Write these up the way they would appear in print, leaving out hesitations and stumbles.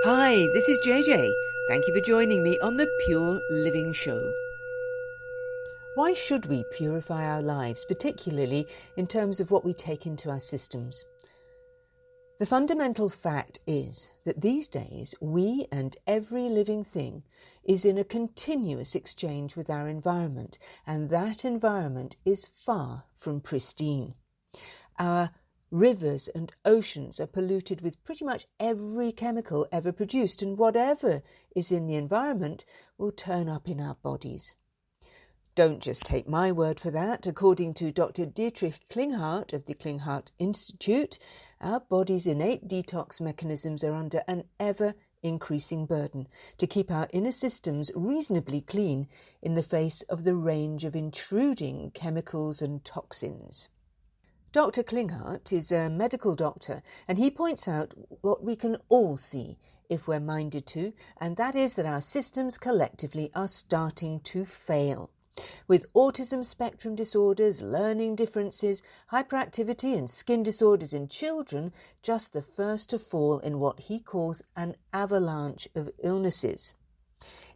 Hi, this is JJ. Thank you for joining me on the Pure Living Show. Why should we purify our lives, particularly in terms of what we take into our systems? The fundamental fact is that these days we and every living thing is in a continuous exchange with our environment, and that environment is far from pristine. Our rivers and oceans are polluted with pretty much every chemical ever produced, and whatever is in the environment will turn up in our bodies. Don't just take my word for that. According to Dr. Dietrich Klinghardt of the Klinghardt Institute, our body's innate detox mechanisms are under an ever-increasing burden to keep our inner systems reasonably clean in the face of the range of intruding chemicals and toxins. Dr. Klinghardt is a medical doctor, and he points out what we can all see if we're minded to, and that is that our systems collectively are starting to fail. With autism spectrum disorders, learning differences, hyperactivity and skin disorders in children just the first to fall in what he calls an avalanche of illnesses.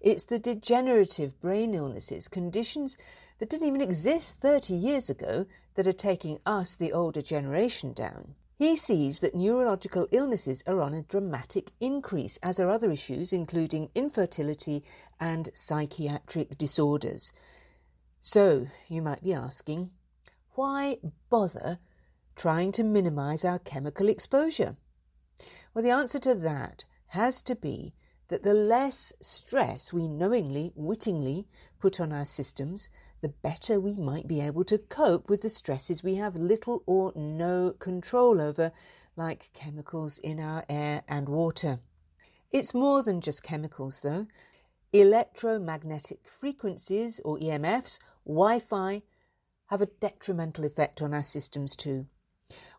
It's the degenerative brain illnesses, conditions that didn't even exist 30 years ago, that are taking us, the older generation, down. He sees that neurological illnesses are on a dramatic increase, as are other issues, including infertility and psychiatric disorders. So, you might be asking, why bother trying to minimise our chemical exposure? Well, the answer to that has to be that the less stress we knowingly, wittingly put on our systems, the better we might be able to cope with the stresses we have little or no control over, like chemicals in our air and water. It's more than just chemicals, though. Electromagnetic frequencies, or EMFs, Wi-Fi, have a detrimental effect on our systems too.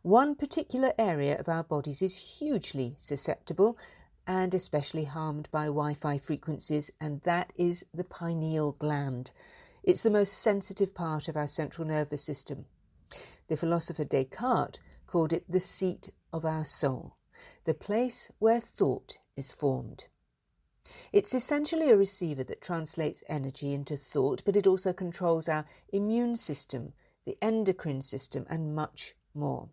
One particular area of our bodies is hugely susceptible and especially harmed by Wi-Fi frequencies, and that is the pineal gland. It's the most sensitive part of our central nervous system. The philosopher Descartes called it the seat of our soul, the place where thought is formed. It's essentially a receiver that translates energy into thought, but it also controls our immune system, the endocrine system, and much more.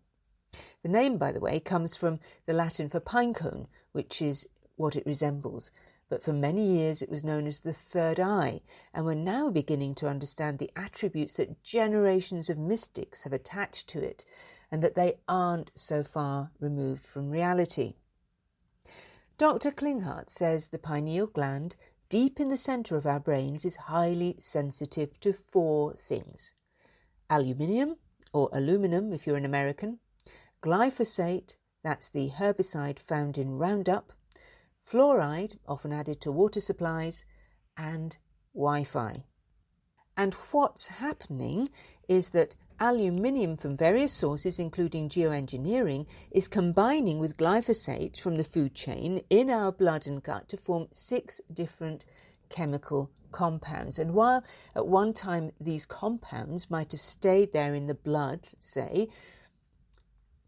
The name, by the way, comes from the Latin for pinecone, which is what it resembles. But for many years it was known as the third eye, and we're now beginning to understand the attributes that generations of mystics have attached to it, and that they aren't so far removed from reality. Dr. Klinghardt says the pineal gland, deep in the centre of our brains, is highly sensitive to 4 things: aluminium, or aluminum if you're an American; glyphosate, that's the herbicide found in Roundup; fluoride, often added to water supplies; and Wi-Fi. And what's happening is that aluminium from various sources, including geoengineering, is combining with glyphosate from the food chain in our blood and gut to form 6 different chemical compounds. And while at one time these compounds might have stayed there in the blood, say,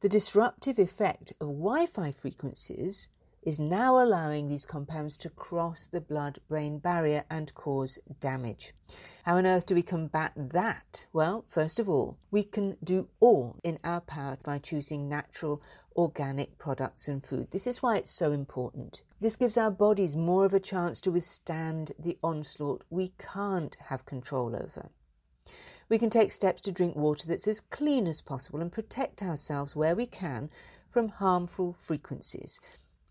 the disruptive effect of Wi-Fi frequencies is now allowing these compounds to cross the blood-brain barrier and cause damage. How on earth do we combat that? Well, first of all, we can do all in our power by choosing natural, organic products and food. This is why it's so important. This gives our bodies more of a chance to withstand the onslaught we can't have control over. We can take steps to drink water that's as clean as possible and protect ourselves where we can from harmful frequencies.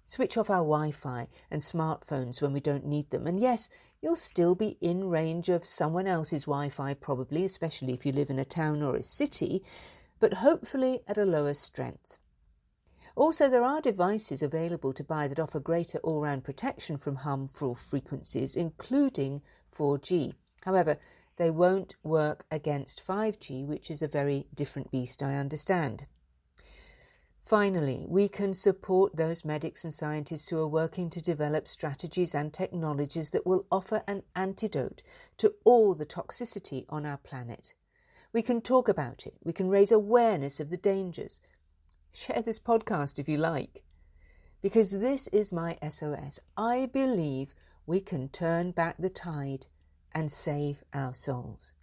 Switch off our Wi-Fi and smartphones when we don't need them. And yes, you'll still be in range of someone else's Wi-Fi probably, especially if you live in a town or a city, but hopefully at a lower strength. Also, there are devices available to buy that offer greater all-round protection from harmful frequencies, including 4G. However, they won't work against 5G, which is a very different beast, I understand. Finally, we can support those medics and scientists who are working to develop strategies and technologies that will offer an antidote to all the toxicity on our planet. We can talk about it. We can raise awareness of the dangers. Share this podcast if you like. because this is my SOS. I believe we can turn back the tide and save our souls.